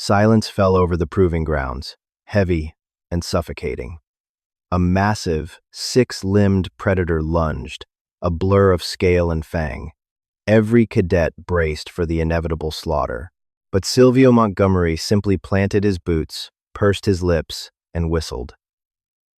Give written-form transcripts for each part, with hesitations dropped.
Silence fell over the proving grounds, heavy and suffocating. A massive, six-limbed predator lunged, a blur of scale and fang. Every cadet braced for the inevitable slaughter. But Silvio Montgomery simply planted his boots, pursed his lips, and whistled.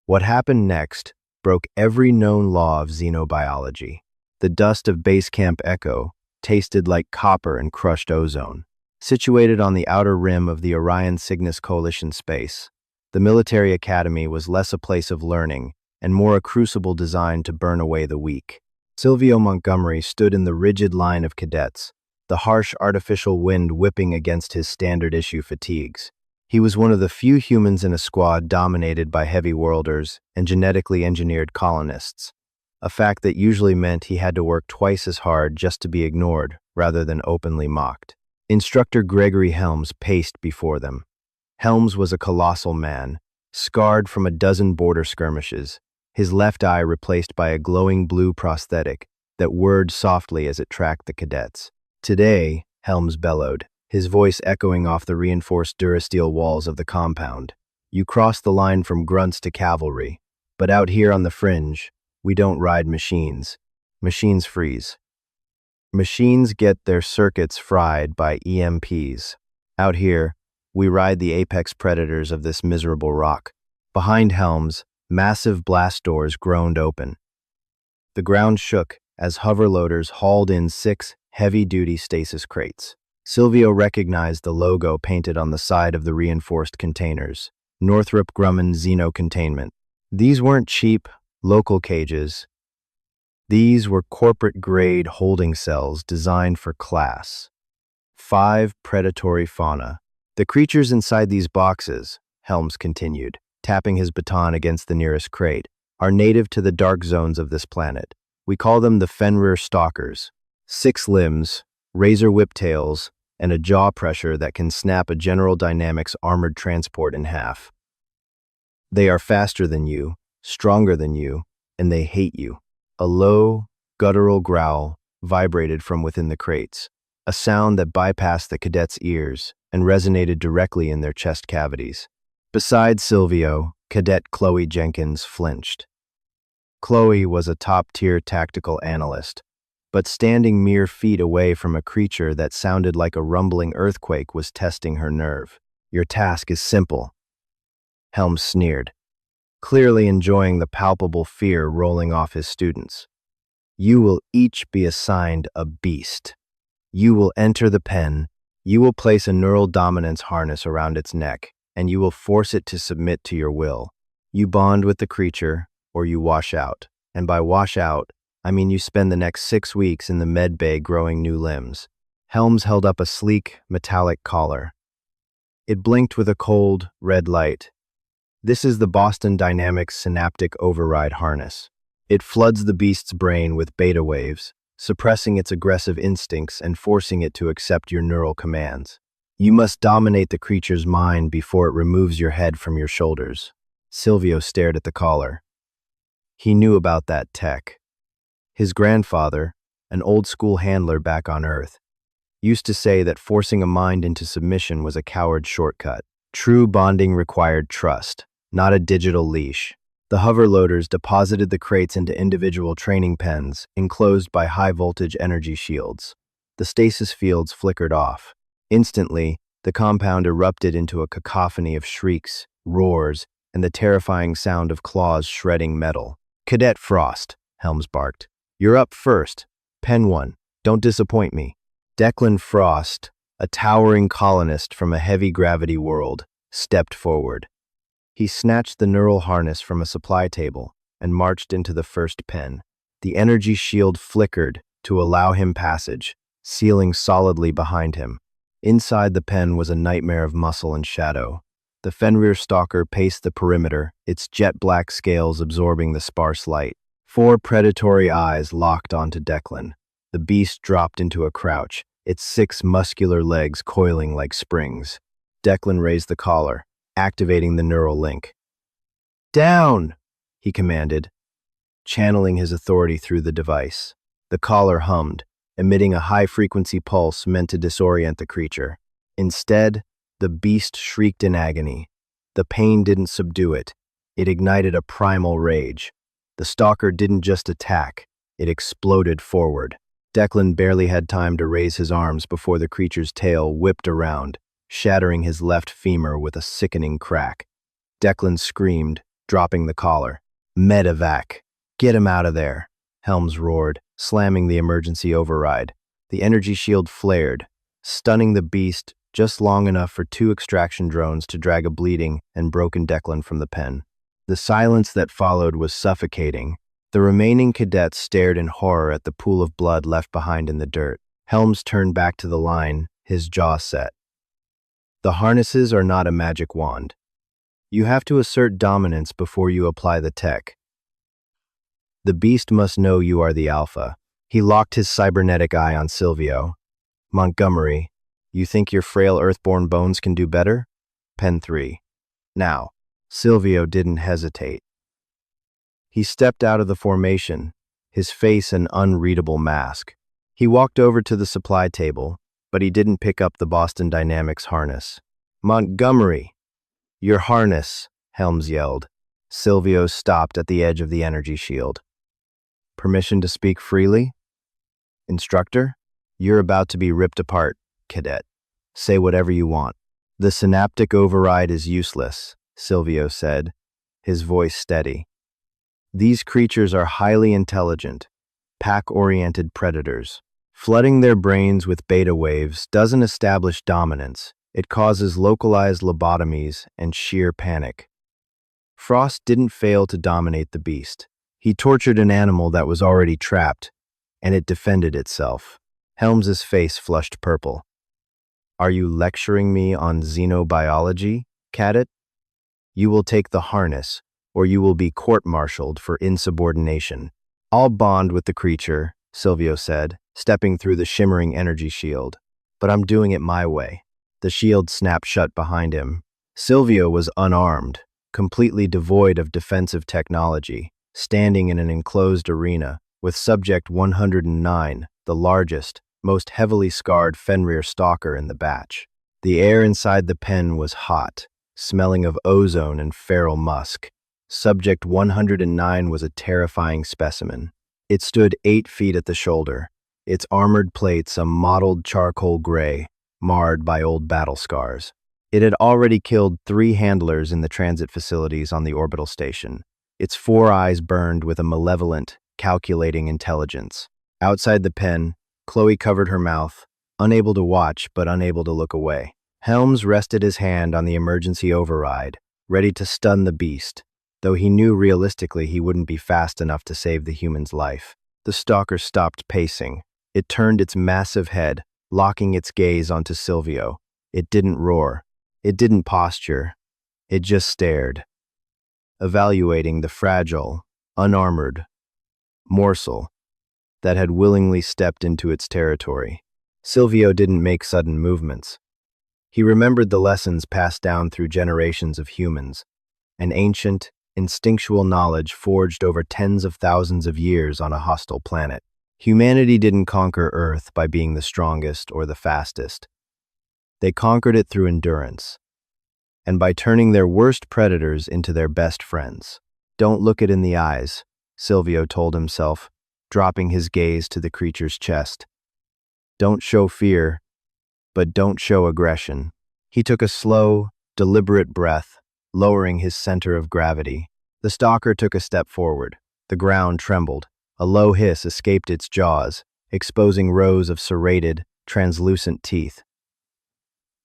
What happened next broke every known law of xenobiology. The dust of Base Camp Echo tasted like copper and crushed ozone. Situated on the outer rim of the Orion Cygnus Coalition space, the military academy was less a place of learning and more a crucible designed to burn away the weak. Silvio Montgomery stood in the rigid line of cadets, the harsh artificial wind whipping against his standard-issue fatigues. He was one of the few humans in a squad dominated by heavy worlders and genetically engineered colonists, a fact that usually meant he had to work twice as hard just to be ignored rather than openly mocked. Instructor Gregory Helms paced before them. Helms was a colossal man, scarred from a dozen border skirmishes, his left eye replaced by a glowing blue prosthetic that whirred softly as it tracked the cadets. "Today," Helms bellowed, his voice echoing off the reinforced durasteel walls of the compound, "you cross the line from grunts to cavalry, but out here on the fringe, we don't ride machines. Machines freeze. Machines get their circuits fried by EMPs. Out here, we ride the apex predators of this miserable rock." Behind Helms, massive blast doors groaned open. The ground shook as hoverloaders hauled in 6 heavy-duty stasis crates. Silvio recognized the logo painted on the side of the reinforced containers, Northrop Grumman Xeno Containment. These weren't cheap, local cages. These were corporate-grade holding cells designed for class. 5 predatory fauna. "The creatures inside these boxes," Helms continued, tapping his baton against the nearest crate, "are native to the dark zones of this planet. We call them the Fenrir Stalkers. 6 limbs, razor whip tails, and a jaw pressure that can snap a General Dynamics armored transport in half. They are faster than you, stronger than you, and they hate you." A low, guttural growl vibrated from within the crates, a sound that bypassed the cadets' ears and resonated directly in their chest cavities. Beside Silvio, Cadet Chloe Jenkins flinched. Chloe was a top-tier tactical analyst, but standing mere feet away from a creature that sounded like a rumbling earthquake was testing her nerve. "Your task is simple," Helms sneered, clearly enjoying the palpable fear rolling off his students. "You will each be assigned a beast. You will enter the pen, you will place a neural dominance harness around its neck, and you will force it to submit to your will. You bond with the creature, or you wash out. And by wash out, I mean you spend the next 6 weeks in the med bay growing new limbs." Helms held up a sleek, metallic collar. It blinked with a cold, red light. "This is the Boston Dynamics Synaptic Override Harness. It floods the beast's brain with beta waves, suppressing its aggressive instincts and forcing it to accept your neural commands. You must dominate the creature's mind before it removes your head from your shoulders." Silvio stared at the collar. He knew about that tech. His grandfather, an old-school handler back on Earth, used to say that forcing a mind into submission was a coward's shortcut. True bonding required trust, not a digital leash. The hoverloaders deposited the crates into individual training pens, enclosed by high-voltage energy shields. The stasis fields flickered off. Instantly, the compound erupted into a cacophony of shrieks, roars, and the terrifying sound of claws shredding metal. "Cadet Frost," Helms barked. "You're up first. Pen 1. Don't disappoint me." Declan Frost, a towering colonist from a heavy-gravity world, stepped forward. He snatched the neural harness from a supply table and marched into the first pen. The energy shield flickered to allow him passage, sealing solidly behind him. Inside the pen was a nightmare of muscle and shadow. The Fenrir Stalker paced the perimeter, its jet-black scales absorbing the sparse light. 4 predatory eyes locked onto Declan. The beast dropped into a crouch, its 6 muscular legs coiling like springs. Declan raised the collar, activating the neural link. "Down!" he commanded, channeling his authority through the device. The collar hummed, emitting a high-frequency pulse meant to disorient the creature. Instead, The beast shrieked in agony. The pain didn't subdue it. It ignited a primal rage. The stalker didn't just attack. It exploded forward. Declan barely had time to raise his arms before the creature's tail whipped around, shattering his left femur with a sickening crack. Declan screamed, dropping the collar. Medevac! Get him out of there! Helms roared, slamming the emergency override. The energy shield flared, stunning the beast just long enough for 2 extraction drones to drag a bleeding and broken Declan from the pen. The silence that followed was suffocating. The remaining cadets stared in horror at the pool of blood left behind in the dirt. Helms turned back to the line, his jaw set. The harnesses are not a magic wand. You have to assert dominance before you apply the tech. The beast must know you are the alpha. He locked his cybernetic eye on Silvio. Montgomery, you think your frail earthborn bones can do better? Pen 3. Now. Silvio didn't hesitate. He stepped out of the formation, his face an unreadable mask. He walked over to the supply table, but he didn't pick up the Boston Dynamics harness. Montgomery! Your harness, Helms yelled. Silvio stopped at the edge of the energy shield. Permission to speak freely? Instructor? You're about to be ripped apart, Cadet. Say whatever you want. The synaptic override is useless, Silvio said, his voice steady. These creatures are highly intelligent, pack-oriented predators. Flooding their brains with beta waves doesn't establish dominance. It causes localized lobotomies and sheer panic. Frost didn't fail to dominate the beast. He tortured an animal that was already trapped, and it defended itself. Helms's face flushed purple. Are you lecturing me on xenobiology, Cadet? You will take the harness, or you will be court-martialed for insubordination. I'll bond with the creature, Silvio said, stepping through the shimmering energy shield. But I'm doing it my way. The shield snapped shut behind him. Silvio was unarmed, completely devoid of defensive technology, standing in an enclosed arena, with Subject 109, the largest, most heavily scarred Fenrir stalker in the batch. The air inside the pen was hot, smelling of ozone and feral musk. Subject 109 was a terrifying specimen. It stood 8 feet at the shoulder, its armored plates a mottled charcoal gray, marred by old battle scars. It had already killed 3 handlers in the transit facilities on the orbital station. Its 4 eyes burned with a malevolent, calculating intelligence. Outside the pen, Chloe covered her mouth, unable to watch but unable to look away. Helms rested his hand on the emergency override, ready to stun the beast, though he knew realistically he wouldn't be fast enough to save the human's life. The stalker stopped pacing. It turned its massive head, locking its gaze onto Silvio. It didn't roar. It didn't posture. It just stared, evaluating the fragile, unarmored morsel that had willingly stepped into its territory. Silvio didn't make sudden movements. He remembered the lessons passed down through generations of humans, an ancient, instinctual knowledge forged over tens of thousands of years on a hostile planet. Humanity didn't conquer Earth by being the strongest or the fastest. They conquered it through endurance, and by turning their worst predators into their best friends. Don't look it in the eyes, Silvio told himself, dropping his gaze to the creature's chest. Don't show fear, but don't show aggression. He took a slow, deliberate breath, lowering his center of gravity. The stalker took a step forward. The ground trembled. A low hiss escaped its jaws, exposing rows of serrated, translucent teeth.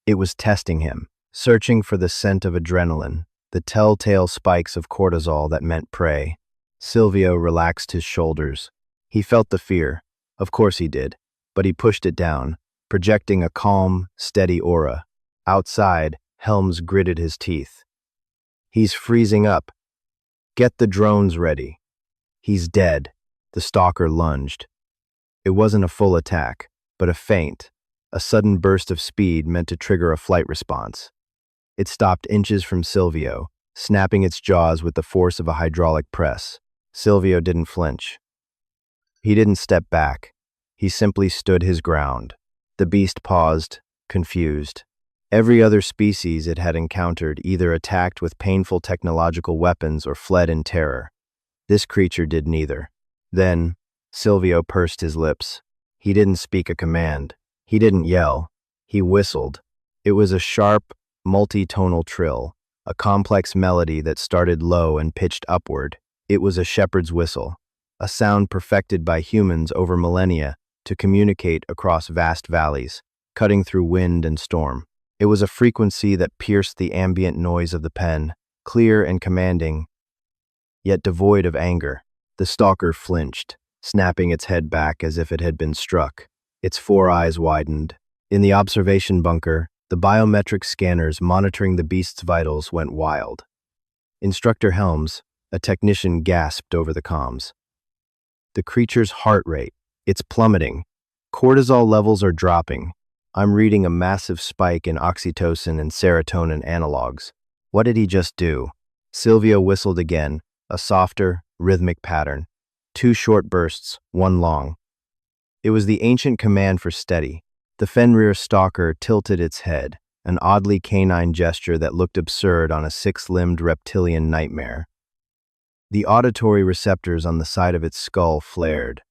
It was testing him, searching for the scent of adrenaline, the telltale spikes of cortisol that meant prey. Silvio relaxed his shoulders. He felt the fear. Of course he did, but he pushed it down, projecting a calm, steady aura. Outside, Helms gritted his teeth. He's freezing up. Get the drones ready. He's dead. The stalker lunged. It wasn't a full attack, but a feint, a sudden burst of speed meant to trigger a flight response. It stopped inches from Silvio, snapping its jaws with the force of a hydraulic press. Silvio didn't flinch. He didn't step back. He simply stood his ground. The beast paused, confused. Every other species it had encountered either attacked with painful technological weapons or fled in terror. This creature did neither. Then, Silvio pursed his lips. He didn't speak a command. He didn't yell. He whistled. It was a sharp, multi-tonal trill, a complex melody that started low and pitched upward. It was a shepherd's whistle, a sound perfected by humans over millennia to communicate across vast valleys, cutting through wind and storm. It was a frequency that pierced the ambient noise of the pen, clear and commanding, yet devoid of anger. The stalker flinched, snapping its head back as if it had been struck. Its four eyes widened. In the observation bunker, the biometric scanners monitoring the beast's vitals went wild. Instructor Helms, a technician, gasped over the comms. The creature's heart rate, it's plummeting. Cortisol levels are dropping. I'm reading a massive spike in oxytocin and serotonin analogs. What did he just do? Silvio whistled again, a softer, rhythmic pattern. 2 short bursts, 1 long. It was the ancient command for steady. The Fenrir stalker tilted its head, an oddly canine gesture that looked absurd on a 6-limbed reptilian nightmare. The auditory receptors on the side of its skull flared.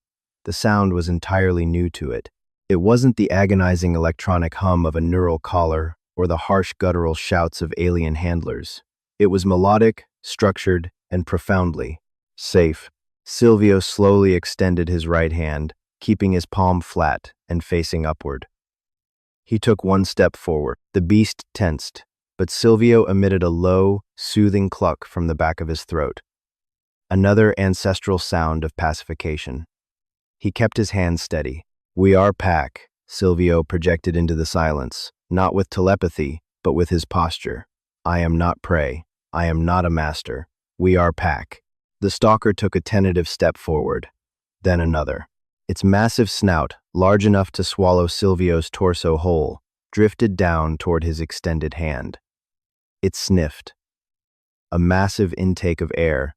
The sound was entirely new to it. It wasn't the agonizing electronic hum of a neural collar or the harsh guttural shouts of alien handlers. It was melodic, structured, and profoundly safe. Silvio slowly extended his right hand, keeping his palm flat and facing upward. He took 1 step forward. The beast tensed, but Silvio emitted a low, soothing cluck from the back of his throat. Another ancestral sound of pacification. He kept his hand steady. "We are pack," Silvio projected into the silence, not with telepathy, but with his posture. "I am not prey. I am not a master. We are pack." The stalker took a tentative step forward, then another. Its massive snout, large enough to swallow Silvio's torso whole, drifted down toward his extended hand. It sniffed. A massive intake of air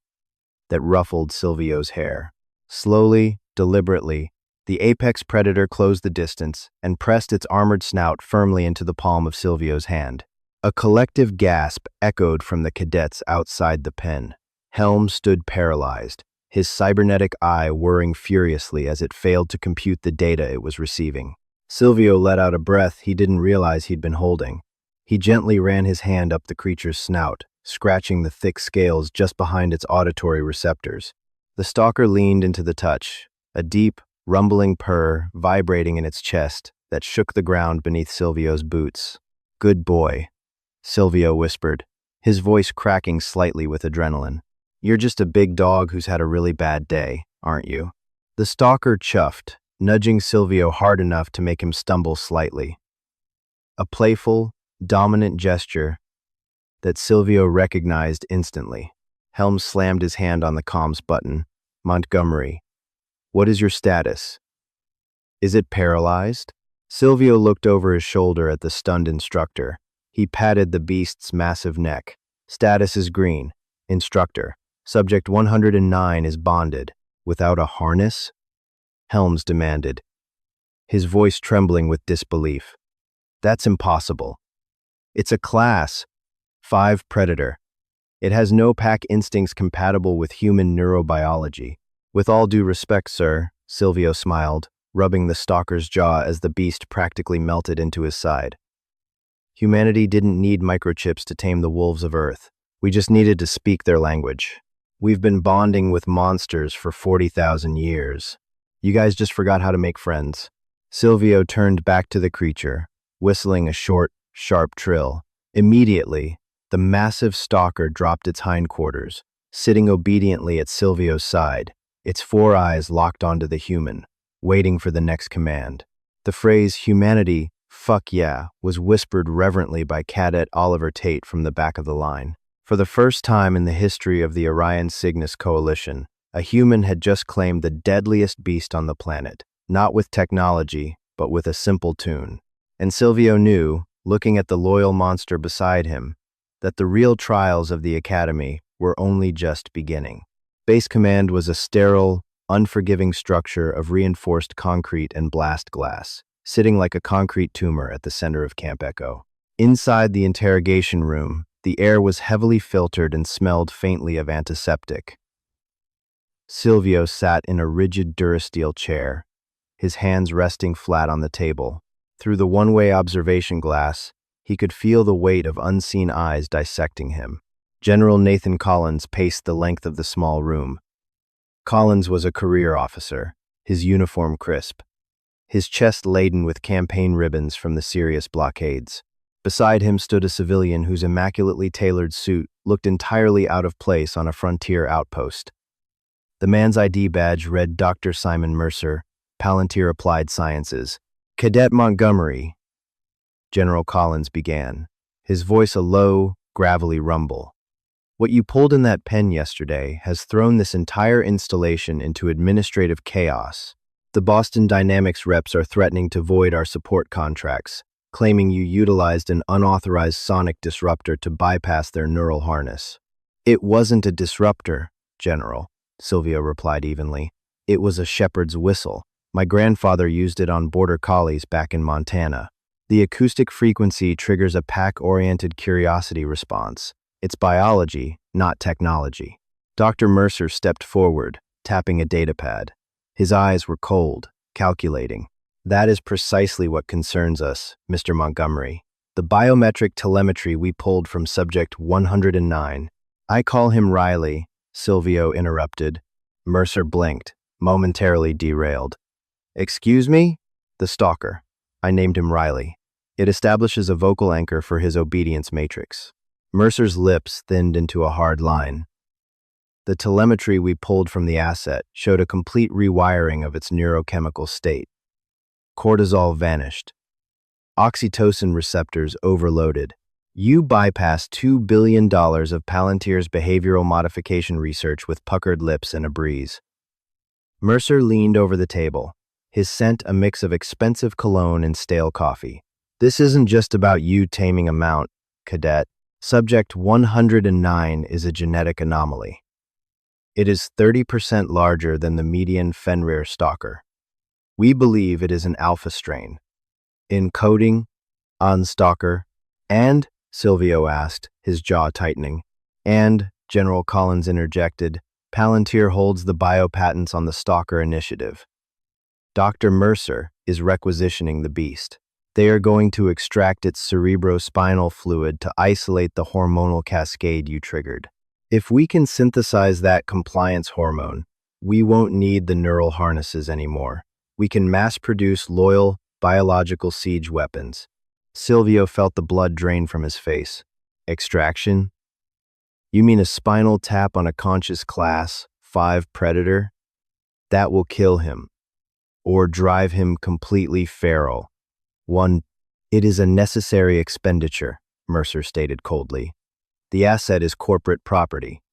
that ruffled Silvio's hair. Slowly, deliberately, the apex predator closed the distance and pressed its armored snout firmly into the palm of Silvio's hand. A collective gasp echoed from the cadets outside the pen. Helms stood paralyzed, his cybernetic eye whirring furiously as it failed to compute the data it was receiving. Silvio let out a breath he didn't realize he'd been holding. He gently ran his hand up the creature's snout, scratching the thick scales just behind its auditory receptors. The stalker leaned into the touch, a deep, rumbling purr vibrating in its chest that shook the ground beneath Silvio's boots. "Good boy," Silvio whispered, his voice cracking slightly with adrenaline. "You're just a big dog who's had a really bad day, aren't you?" The stalker chuffed, nudging Silvio hard enough to make him stumble slightly. A playful, dominant gesture that Silvio recognized instantly. Helms slammed his hand on the comms button. "Montgomery, what is your status? Is it paralyzed?" Silvio looked over his shoulder at the stunned instructor. He patted the beast's massive neck. "Status is green. Instructor. Subject 109 is bonded. Without a harness?" Helms demanded, his voice trembling with disbelief. "That's impossible. It's a Class 5 predator. It has no pack instincts compatible with human neurobiology." "With all due respect, sir," Silvio smiled, rubbing the stalker's jaw as the beast practically melted into his side. "Humanity didn't need microchips to tame the wolves of Earth. We just needed to speak their language. We've been bonding with monsters for 40,000 years. You guys just forgot how to make friends." Silvio turned back to the creature, whistling a short, sharp trill. Immediately, the massive stalker dropped its hindquarters, sitting obediently at Silvio's side, its 4 eyes locked onto the human, waiting for the next command. The phrase, "Humanity, fuck yeah," was whispered reverently by Cadet Oliver Tate from the back of the line. For the first time in the history of the Orion Cygnus Coalition, a human had just claimed the deadliest beast on the planet, not with technology, but with a simple tune. And Silvio knew, looking at the loyal monster beside him, that the real trials of the Academy were only just beginning. Base Command was a sterile, unforgiving structure of reinforced concrete and blast glass, sitting like a concrete tumor at the center of Camp Echo. Inside the interrogation room, the air was heavily filtered and smelled faintly of antiseptic. Silvio sat in a rigid Durasteel chair, his hands resting flat on the table. Through the one-way observation glass, he could feel the weight of unseen eyes dissecting him. General Nathan Collins paced the length of the small room. Collins was a career officer, his uniform crisp, his chest laden with campaign ribbons from the serious blockades. Beside him stood a civilian whose immaculately tailored suit looked entirely out of place on a frontier outpost. The man's ID badge read Dr. Simon Mercer, Palantir Applied Sciences. Cadet Montgomery, General Collins began, his voice a low, gravelly rumble. What you pulled in that pen yesterday has thrown this entire installation into administrative chaos. The Boston Dynamics reps are threatening to void our support contracts, claiming you utilized an unauthorized sonic disruptor to bypass their neural harness. It wasn't a disruptor, General, Silvio replied evenly. It was a shepherd's whistle. My grandfather used it on border collies back in Montana. The acoustic frequency triggers a pack-oriented curiosity response. It's biology, not technology. Dr. Mercer stepped forward, tapping a datapad. His eyes were cold, calculating. That is precisely what concerns us, Mr. Montgomery. The biometric telemetry we pulled from subject 109. I call him Riley, Silvio interrupted. Mercer blinked, momentarily derailed. Excuse me? The stalker. I named him Riley. It establishes a vocal anchor for his obedience matrix. Mercer's lips thinned into a hard line. The telemetry we pulled from the asset showed a complete rewiring of its neurochemical state. Cortisol vanished. Oxytocin receptors overloaded. You bypassed $2 billion of Palantir's behavioral modification research with puckered lips and a breeze. Mercer leaned over the table, his scent a mix of expensive cologne and stale coffee. This isn't just about you taming a mount, Cadet. Subject 109 is a genetic anomaly. It is 30% larger than the median Fenrir stalker. We believe it is an alpha strain. In coding, on stalker, and, Silvio asked, his jaw tightening, and, General Collins interjected, Palantir holds the biopatents on the stalker initiative. Dr. Mercer is requisitioning the beast. They are going to extract its cerebrospinal fluid to isolate the hormonal cascade you triggered. If we can synthesize that compliance hormone, we won't need the neural harnesses anymore. We can mass-produce loyal, biological siege weapons. Silvio felt the blood drain from his face. Extraction? You mean a spinal tap on a conscious Class 5 predator? That will kill him. Or drive him completely feral. It is a necessary expenditure, Mercer stated coldly. The asset is corporate property.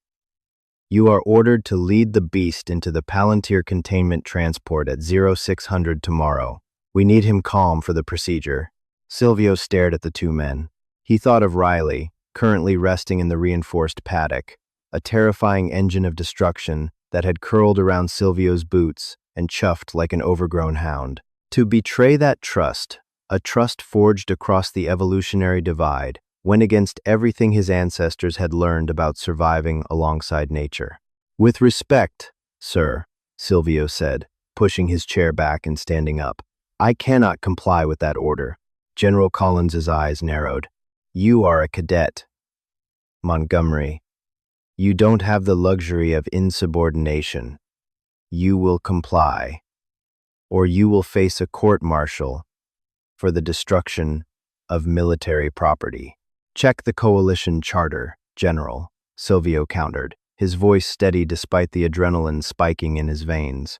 You are ordered to lead the beast into the Palantir containment transport at 0600 tomorrow. We need him calm for the procedure. Silvio stared at the two men. He thought of Riley, currently resting in the reinforced paddock, a terrifying engine of destruction that had curled around Silvio's boots and chuffed like an overgrown hound. To betray that trust, a trust forged across the evolutionary divide, went against everything his ancestors had learned about surviving alongside nature. With respect, sir, Silvio said, pushing his chair back and standing up. I cannot comply with that order. General Collins's eyes narrowed. You are a cadet. Montgomery, you don't have the luxury of insubordination. You will comply, or you will face a court-martial for the destruction of military property. Check the coalition charter, General, Silvio countered, his voice steady despite the adrenaline spiking in his veins.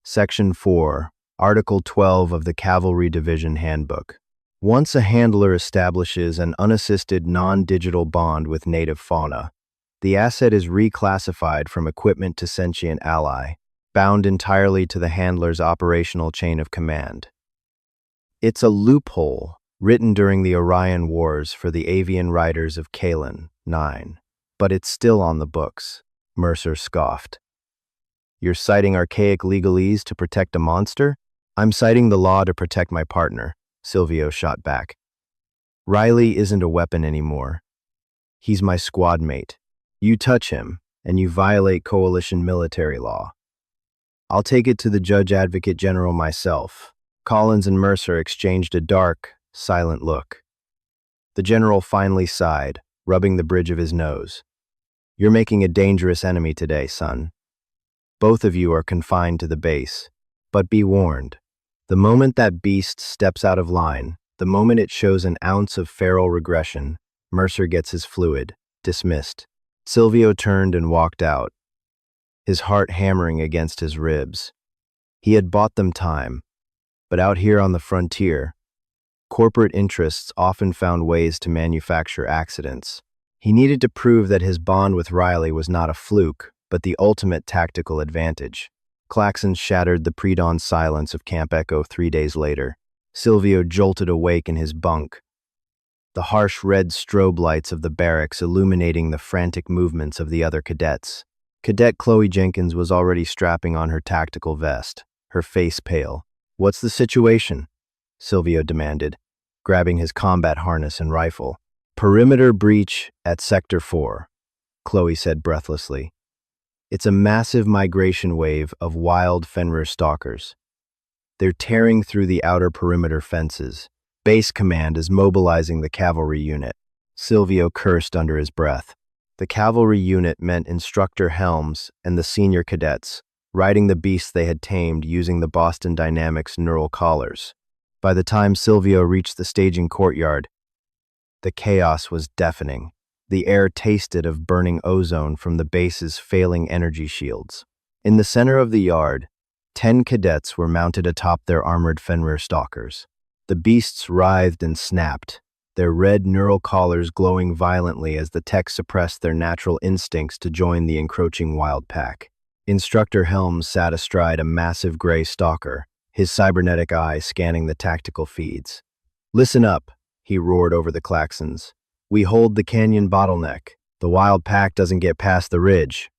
Section 4, Article 12 of the Cavalry Division Handbook. Once a handler establishes an unassisted non-digital bond with native fauna, the asset is reclassified from equipment to sentient ally, bound entirely to the handler's operational chain of command. It's a loophole written during the Orion Wars for the avian riders of Kalen 9, but it's still on the books, Mercer scoffed. You're citing archaic legalese to protect a monster? I'm citing the law to protect my partner, Silvio shot back. Riley isn't a weapon anymore. He's my squad mate. You touch him, and you violate coalition military law. I'll take it to the Judge Advocate General myself. Collins and Mercer exchanged a dark, silent look. The general finally sighed, rubbing the bridge of his nose. You're making a dangerous enemy today, son. Both of you are confined to the base. But be warned. The moment that beast steps out of line, the moment it shows an ounce of feral regression, Mercer gets his fluid, dismissed. Silvio turned and walked out, his heart hammering against his ribs. He had bought them time, but out here on the frontier, corporate interests often found ways to manufacture accidents. He needed to prove that his bond with Riley was not a fluke, but the ultimate tactical advantage. Klaxons shattered the pre-dawn silence of Camp Echo 3 days later. Silvio jolted awake in his bunk, the harsh red strobe lights of the barracks illuminating the frantic movements of the other cadets. Cadet Chloe Jenkins was already strapping on her tactical vest, her face pale. "What's the situation?" Silvio demanded, grabbing his combat harness and rifle. "Perimeter breach at Sector 4, Chloe said breathlessly. "It's a massive migration wave of wild Fenrir stalkers. They're tearing through the outer perimeter fences. Base command is mobilizing the cavalry unit." Silvio cursed under his breath. The cavalry unit meant Instructor Helms and the senior cadets, riding the beasts they had tamed using the Boston Dynamics neural collars. By the time Silvio reached the staging courtyard, the chaos was deafening. The air tasted of burning ozone from the base's failing energy shields. In the center of the yard, 10 cadets were mounted atop their armored Fenrir stalkers. The beasts writhed and snapped, their red neural collars glowing violently as the techs suppressed their natural instincts to join the encroaching wild pack. Instructor Helms sat astride a massive gray stalker, his cybernetic eye scanning the tactical feeds. "Listen up," he roared over the Klaxons. "We hold the canyon bottleneck. The wild pack doesn't get past the ridge.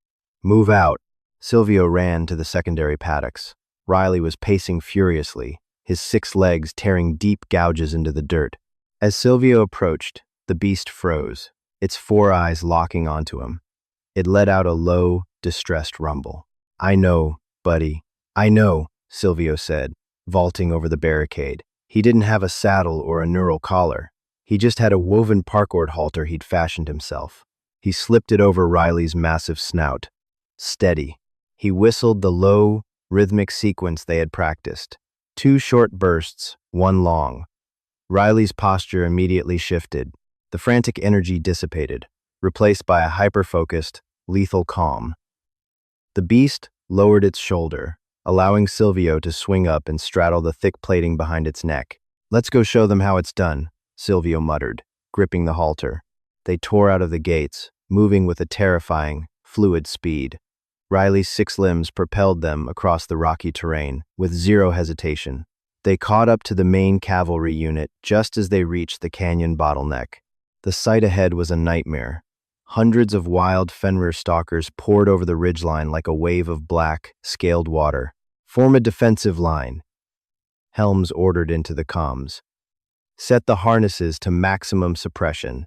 Move out." Silvio ran to the secondary paddocks. Riley was pacing furiously, his 6 legs tearing deep gouges into the dirt. As Silvio approached, the beast froze, its 4 eyes locking onto him. It let out a low, distressed rumble. "I know, buddy. I know," Silvio said, vaulting over the barricade. He didn't have a saddle or a neural collar. He just had a woven parkour halter he'd fashioned himself. He slipped it over Riley's massive snout. Steady. He whistled the low, rhythmic sequence they had practiced. 2 short bursts, 1 long. Riley's posture immediately shifted. The frantic energy dissipated, replaced by a hyper-focused, lethal calm. The beast lowered its shoulder, allowing Silvio to swing up and straddle the thick plating behind its neck. "Let's go show them how it's done," Silvio muttered, gripping the halter. They tore out of the gates, moving with a terrifying, fluid speed. Riley's 6 limbs propelled them across the rocky terrain, with 0 hesitation. They caught up to the main cavalry unit just as they reached the canyon bottleneck. The sight ahead was a nightmare. Hundreds of wild Fenrir stalkers poured over the ridgeline like a wave of black, scaled water. "Form a defensive line," Helms ordered into the comms. "Set the harnesses to maximum suppression.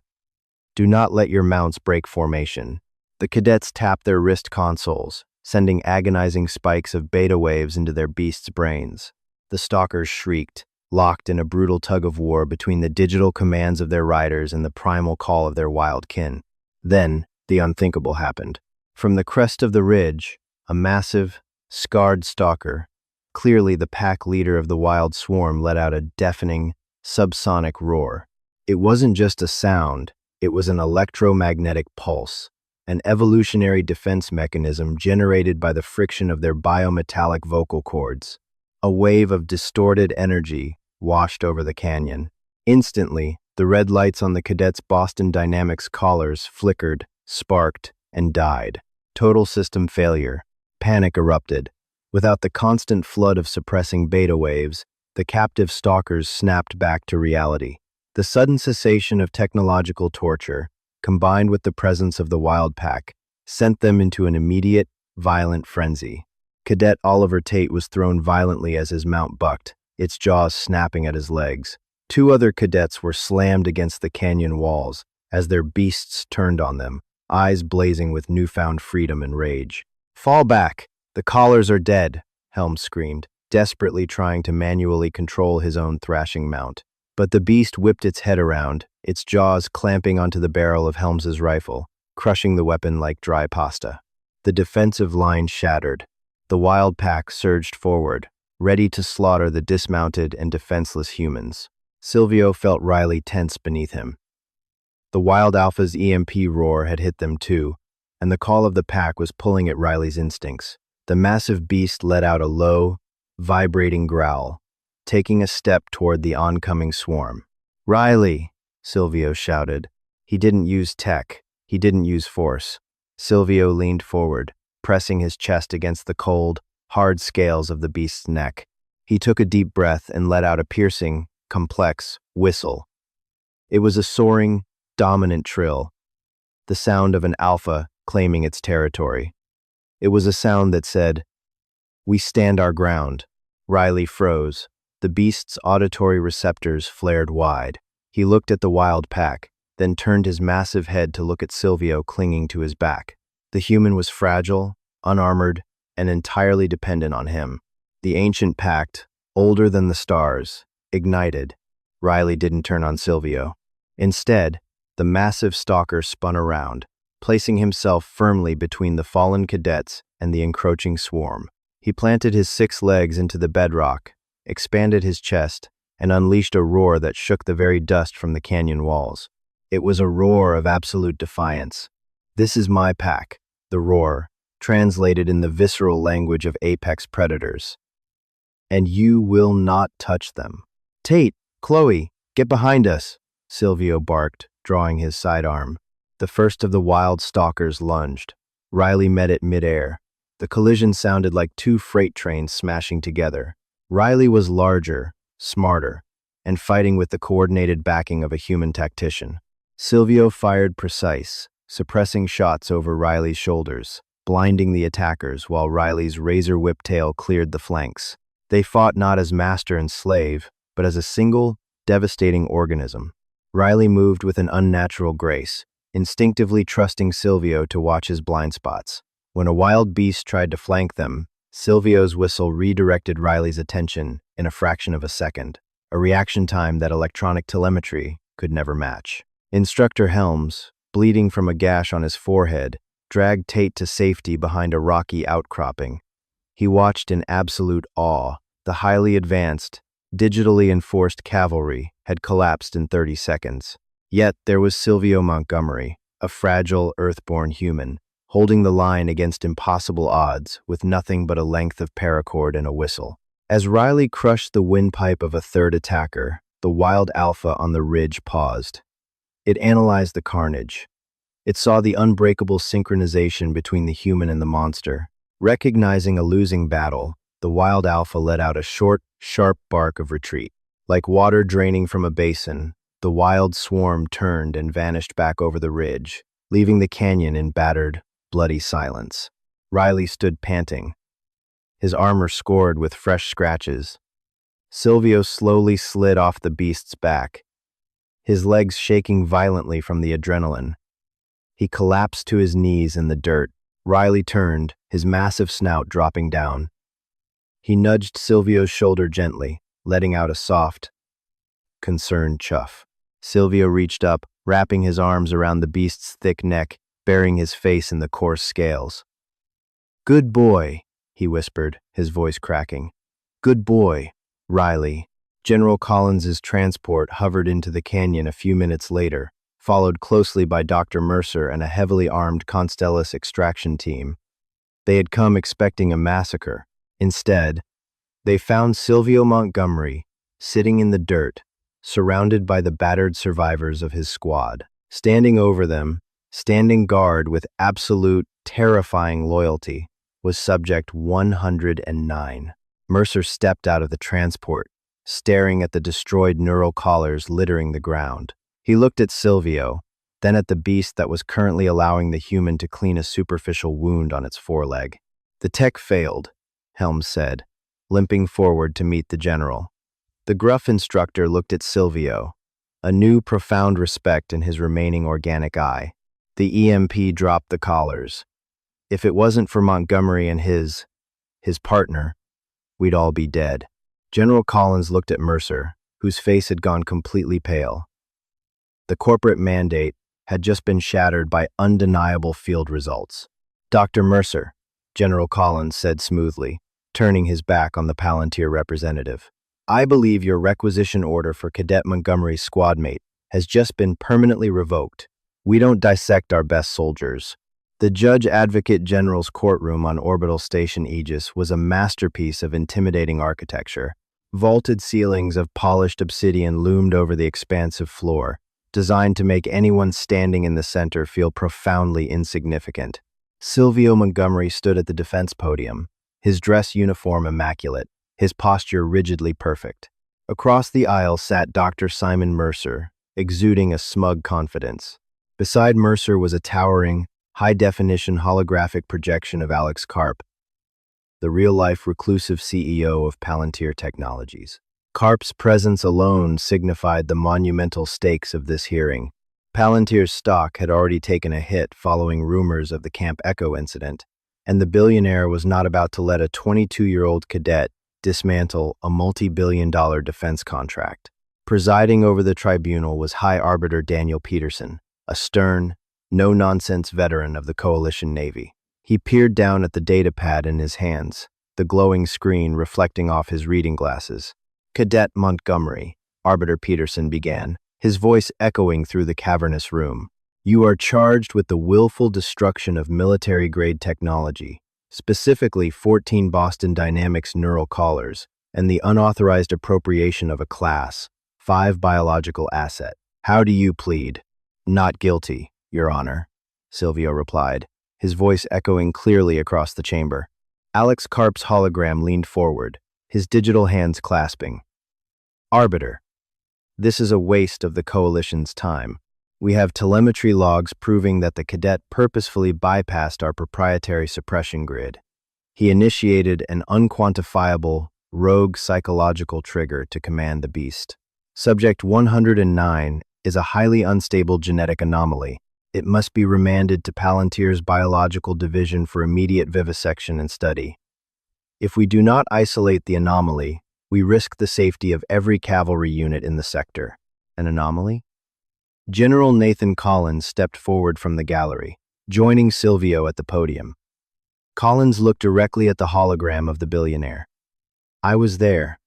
Do not let your mounts break formation." The cadets tapped their wrist consoles, sending agonizing spikes of beta waves into their beasts' brains. The stalkers shrieked, locked in a brutal tug-of-war between the digital commands of their riders and the primal call of their wild kin. Then, the unthinkable happened. From the crest of the ridge, a massive, scarred stalker, clearly the pack leader of the wild swarm, let out a deafening, subsonic roar. It wasn't just a sound, it was an electromagnetic pulse, an evolutionary defense mechanism generated by the friction of their biometallic vocal cords. A wave of distorted energy washed over the canyon. Instantly, the red lights on the cadets' Boston Dynamics collars flickered, sparked, and died. Total system failure. Panic erupted. Without the constant flood of suppressing beta waves, the captive stalkers snapped back to reality. The sudden cessation of technological torture, combined with the presence of the wild pack, sent them into an immediate, violent frenzy. Cadet Oliver Tate was thrown violently as his mount bucked, its jaws snapping at his legs. Two other cadets were slammed against the canyon walls as their beasts turned on them, eyes blazing with newfound freedom and rage. "Fall back! The collars are dead!" Helms screamed, desperately trying to manually control his own thrashing mount. But the beast whipped its head around, its jaws clamping onto the barrel of Helms's rifle, crushing the weapon like dry pasta. The defensive line shattered. The wild pack surged forward, ready to slaughter the dismounted and defenseless humans. Silvio felt Riley tense beneath him. The wild alpha's EMP roar had hit them too, and the call of the pack was pulling at Riley's instincts. The massive beast let out a low, vibrating growl, taking a step toward the oncoming swarm. "Riley!" Silvio shouted. He didn't use tech. He didn't use force. Silvio leaned forward, pressing his chest against the cold, hard scales of the beast's neck. He took a deep breath and let out a piercing, complex whistle. It was a soaring, dominant trill, the sound of an alpha claiming its territory. It was a sound that said, "We stand our ground." Riley froze. The beast's auditory receptors flared wide. He looked at the wild pack, then turned his massive head to look at Silvio clinging to his back. The human was fragile, unarmored, and entirely dependent on him. The ancient pact, older than the stars, ignited. Riley didn't turn on Silvio. Instead, the massive stalker spun around, placing himself firmly between the fallen cadets and the encroaching swarm. He planted his 6 legs into the bedrock, expanded his chest, and unleashed a roar that shook the very dust from the canyon walls. It was a roar of absolute defiance. "This is my pack," the roar, translated in the visceral language of apex predators. "And you will not touch them." "Tate, Chloe, get behind us," Silvio barked, drawing his sidearm. The first of the wild stalkers lunged. Riley met it midair. The collision sounded like 2 freight trains smashing together. Riley was larger, smarter, and fighting with the coordinated backing of a human tactician. Silvio fired precise, suppressing shots over Riley's shoulders, blinding the attackers while Riley's razor whip tail cleared the flanks. They fought not as master and slave, but as a single, devastating organism. Riley moved with an unnatural grace, instinctively trusting Silvio to watch his blind spots. When a wild beast tried to flank them, Silvio's whistle redirected Riley's attention in a fraction of a second, a reaction time that electronic telemetry could never match. Instructor Helms, bleeding from a gash on his forehead, dragged Tate to safety behind a rocky outcropping. He watched in absolute awe. The highly advanced, digitally enforced cavalry had collapsed in 30 seconds. Yet there was Silvio Montgomery, a fragile, earthborn human, holding the line against impossible odds with nothing but a length of paracord and a whistle. As Riley crushed the windpipe of a third attacker, the wild alpha on the ridge paused. It analyzed the carnage. It saw the unbreakable synchronization between the human and the monster. Recognizing a losing battle, the wild alpha let out a short, sharp bark of retreat. Like water draining from a basin, the wild swarm turned and vanished back over the ridge, leaving the canyon in battered, bloody silence. Riley stood panting, his armor scored with fresh scratches. Silvio slowly slid off the beast's back, his legs shaking violently from the adrenaline. He collapsed to his knees in the dirt. Riley turned, his massive snout dropping down. He nudged Silvio's shoulder gently, letting out a soft, concerned chuff. Silvio reached up, wrapping his arms around the beast's thick neck, burying his face in the coarse scales. "Good boy," he whispered, his voice cracking. "Good boy, Riley." General Collins's transport hovered into the canyon a few minutes later, followed closely by Dr. Mercer and a heavily armed Constellus extraction team. They had come expecting a massacre. Instead, they found Silvio Montgomery sitting in the dirt, surrounded by the battered survivors of his squad. Standing over them, standing guard with absolute, terrifying loyalty, was Subject 109. Mercer stepped out of the transport, staring at the destroyed neural collars littering the ground. He looked at Silvio, then at the beast that was currently allowing the human to clean a superficial wound on its foreleg. "The tech failed," Helms said, limping forward to meet the general. The gruff instructor looked at Silvio, a new profound respect in his remaining organic eye. The EMP dropped the collars. If it wasn't for Montgomery and his partner, we'd all be dead. General Collins looked at Mercer, whose face had gone completely pale. The corporate mandate had just been shattered by undeniable field results. Dr. Mercer, General Collins said smoothly, turning his back on the Palantir representative. I believe your requisition order for Cadet Montgomery's squad mate has just been permanently revoked. We don't dissect our best soldiers. The Judge Advocate General's courtroom on Orbital Station Aegis was a masterpiece of intimidating architecture. Vaulted ceilings of polished obsidian loomed over the expansive floor, designed to make anyone standing in the center feel profoundly insignificant. Silvio Montgomery stood at the defense podium, his dress uniform immaculate, his posture rigidly perfect. Across the aisle sat Dr. Simon Mercer, exuding a smug confidence. Beside Mercer was a towering, high-definition holographic projection of Alex Karp, the real-life reclusive CEO of Palantir Technologies. Karp's presence alone signified the monumental stakes of this hearing. Palantir's stock had already taken a hit following rumors of the Camp Echo incident, and the billionaire was not about to let a 22-year-old cadet dismantle a multi-billion-dollar defense contract. Presiding over the tribunal was High Arbiter Daniel Peterson, a stern, no-nonsense veteran of the Coalition Navy. He peered down at the datapad in his hands, the glowing screen reflecting off his reading glasses. Cadet Montgomery, Arbiter Peterson began, his voice echoing through the cavernous room. You are charged with the willful destruction of military-grade technology, specifically 14 Boston Dynamics neural collars, and the unauthorized appropriation of a Class 5 biological asset. How do you plead? Not guilty, Your Honor, Silvio replied, his voice echoing clearly across the chamber. Alex Karp's hologram leaned forward, his digital hands clasping. Arbiter, this is a waste of the Coalition's time. We have telemetry logs proving that the cadet purposefully bypassed our proprietary suppression grid. He initiated an unquantifiable, rogue psychological trigger to command the beast. Subject 109 is a highly unstable genetic anomaly. It must be remanded to Palantir's biological division for immediate vivisection and study. If we do not isolate the anomaly, we risk the safety of every cavalry unit in the sector. An anomaly? General Nathan Collins stepped forward from the gallery, joining Silvio at the podium. Collins looked directly at the hologram of the billionaire. I was there,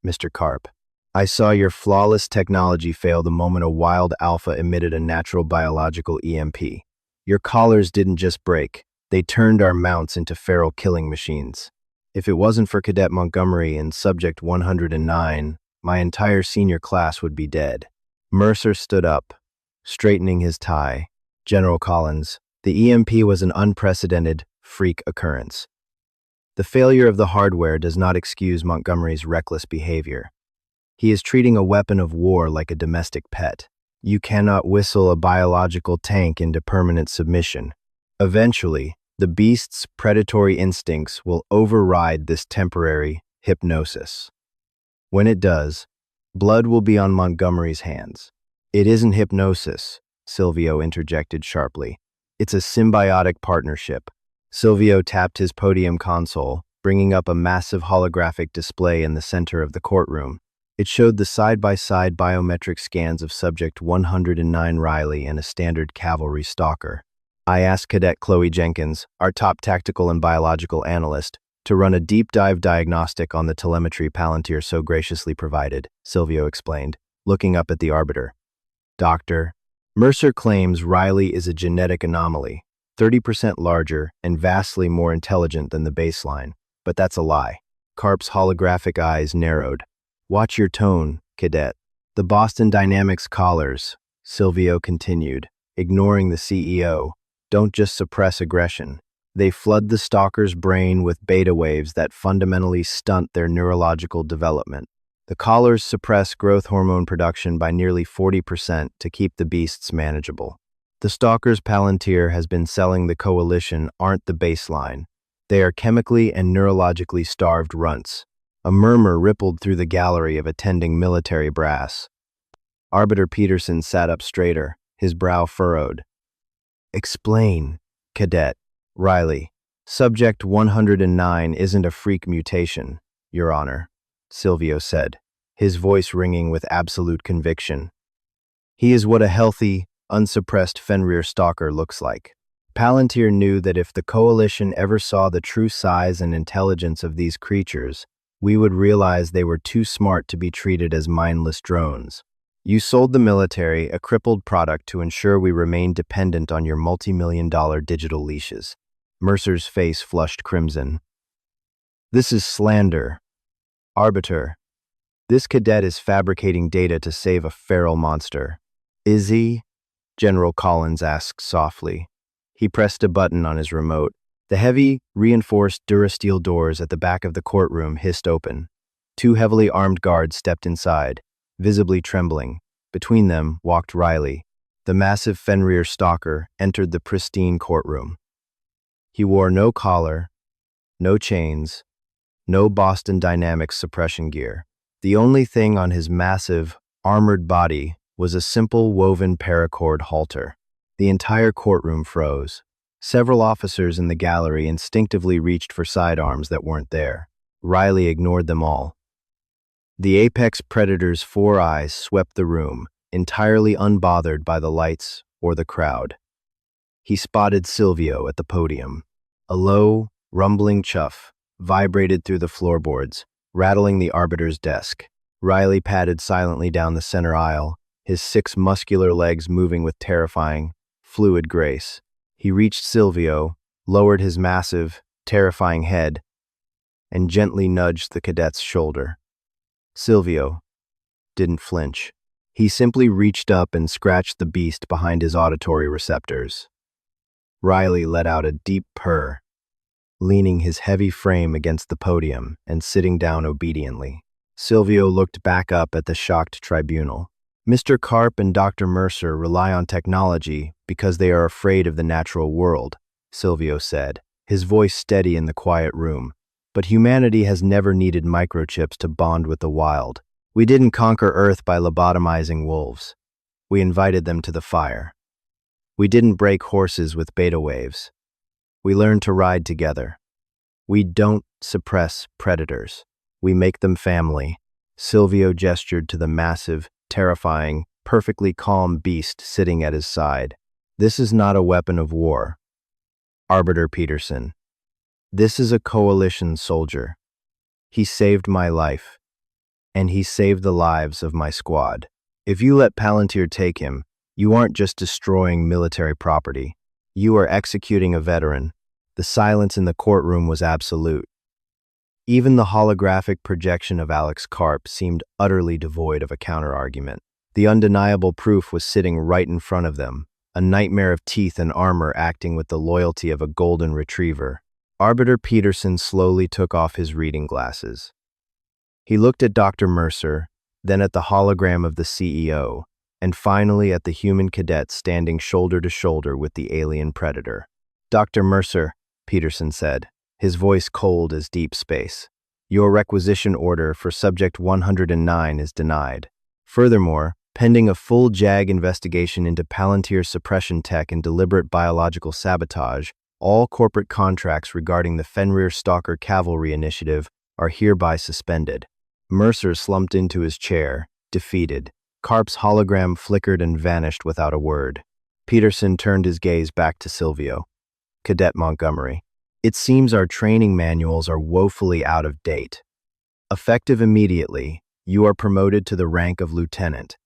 Mr. Karp. I saw your flawless technology fail the moment a wild alpha emitted a natural biological EMP. Your collars didn't just break, they turned our mounts into feral killing machines. If it wasn't for Cadet Montgomery and Subject 109, my entire senior class would be dead. Mercer stood up, straightening his tie. General Collins, the EMP was an unprecedented, freak occurrence. The failure of the hardware does not excuse Montgomery's reckless behavior. He is treating a weapon of war like a domestic pet. You cannot whistle a biological tank into permanent submission. Eventually, the beast's predatory instincts will override this temporary hypnosis. When it does, blood will be on Montgomery's hands. It isn't hypnosis, Silvio interjected sharply. It's a symbiotic partnership. Silvio tapped his podium console, bringing up a massive holographic display in the center of the courtroom. It showed the side-by-side biometric scans of Subject 109 Riley and a standard cavalry stalker. I asked Cadet Chloe Jenkins, our top tactical and biological analyst, to run a deep-dive diagnostic on the telemetry Palantir so graciously provided, Silvio explained, looking up at the Arbiter. Doctor, Mercer claims Riley is a genetic anomaly, 30% larger and vastly more intelligent than the baseline, but that's a lie. Karp's holographic eyes narrowed. Watch your tone, Cadet. The Boston Dynamics collars, Silvio continued, ignoring the CEO, don't just suppress aggression. They flood the stalker's brain with beta waves that fundamentally stunt their neurological development. The collars suppress growth hormone production by nearly 40% to keep the beasts manageable. The stalkers Palantir has been selling the Coalition aren't the baseline. They are chemically and neurologically starved runts. A murmur rippled through the gallery of attending military brass. Arbiter Peterson sat up straighter, his brow furrowed. Explain, Cadet. Riley. Subject 109 isn't a freak mutation, Your Honor, Silvio said, his voice ringing with absolute conviction. He is what a healthy, unsuppressed Fenrir stalker looks like. Palantir knew that if the Coalition ever saw the true size and intelligence of these creatures, we would realize they were too smart to be treated as mindless drones. You sold the military a crippled product to ensure we remained dependent on your multi-million-dollar digital leashes. Mercer's face flushed crimson. This is slander. Arbiter, this cadet is fabricating data to save a feral monster. Is he? General Collins asked softly. He pressed a button on his remote. The heavy, reinforced Durasteel doors at the back of the courtroom hissed open. Two heavily armed guards stepped inside, visibly trembling. Between them walked Riley. The massive Fenrir stalker entered the pristine courtroom. He wore no collar, no chains, no Boston Dynamics suppression gear. The only thing on his massive, armored body was a simple woven paracord halter. The entire courtroom froze. Several officers in the gallery instinctively reached for sidearms that weren't there. Riley ignored them all. The apex predator's four eyes swept the room, entirely unbothered by the lights or the crowd. He spotted Silvio at the podium. A low, rumbling chuff vibrated through the floorboards, rattling the arbiter's desk. Riley padded silently down the center aisle, his 6 muscular legs moving with terrifying, fluid grace. He reached Silvio, lowered his massive, terrifying head, and gently nudged the cadet's shoulder. Silvio didn't flinch. He simply reached up and scratched the beast behind his auditory receptors. Riley let out a deep purr, leaning his heavy frame against the podium and sitting down obediently. Silvio looked back up at the shocked tribunal. Mr. Karp and Dr. Mercer rely on technology because they are afraid of the natural world, Silvio said, his voice steady in the quiet room. But humanity has never needed microchips to bond with the wild. We didn't conquer Earth by lobotomizing wolves. We invited them to the fire. We didn't break horses with beta waves. We learned to ride together. We don't suppress predators. We make them family. Silvio gestured to the massive, terrifying, perfectly calm beast sitting at his side. This is not a weapon of war. Arbiter Peterson. This is a coalition soldier. He saved my life, and he saved the lives of my squad. If you let Palantir take him, you aren't just destroying military property. You are executing a veteran. The silence in the courtroom was absolute. Even the holographic projection of Alex Karp seemed utterly devoid of a counterargument. The undeniable proof was sitting right in front of them, a nightmare of teeth and armor acting with the loyalty of a golden retriever. Arbiter Peterson slowly took off his reading glasses. He looked at Dr. Mercer, then at the hologram of the CEO, and finally at the human cadet standing shoulder to shoulder with the alien predator. Dr. Mercer, Peterson said, his voice cold as deep space. Your requisition order for Subject 109 is denied. Furthermore, pending a full JAG investigation into Palantir suppression tech and deliberate biological sabotage, all corporate contracts regarding the Fenrir Stalker Cavalry Initiative are hereby suspended. Mercer slumped into his chair, defeated. Karp's hologram flickered and vanished without a word. Peterson turned his gaze back to Silvio. Cadet Montgomery. It seems our training manuals are woefully out of date. Effective immediately, you are promoted to the rank of lieutenant.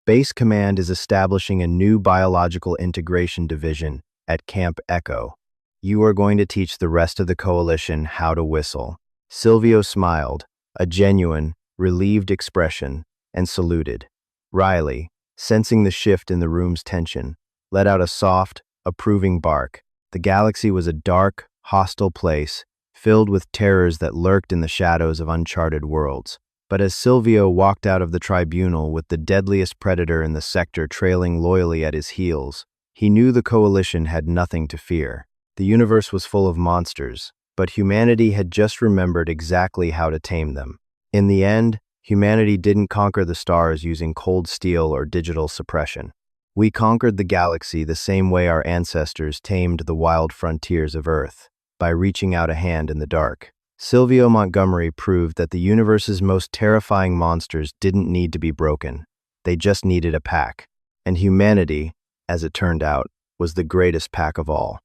Base Command is establishing a new biological integration division at Camp Echo. You are going to teach the rest of the coalition how to whistle. Silvio smiled, a genuine, relieved expression, and saluted. Riley, sensing the shift in the room's tension, let out a soft, approving bark. The galaxy was a dark, hostile place, filled with terrors that lurked in the shadows of uncharted worlds. But as Silvio walked out of the tribunal with the deadliest predator in the sector trailing loyally at his heels, he knew the coalition had nothing to fear. The universe was full of monsters, but humanity had just remembered exactly how to tame them. In the end, humanity didn't conquer the stars using cold steel or digital suppression. We conquered the galaxy the same way our ancestors tamed the wild frontiers of Earth, by reaching out a hand in the dark. Silvio Montgomery proved that the universe's most terrifying monsters didn't need to be broken. They just needed a pack. And humanity, as it turned out, was the greatest pack of all.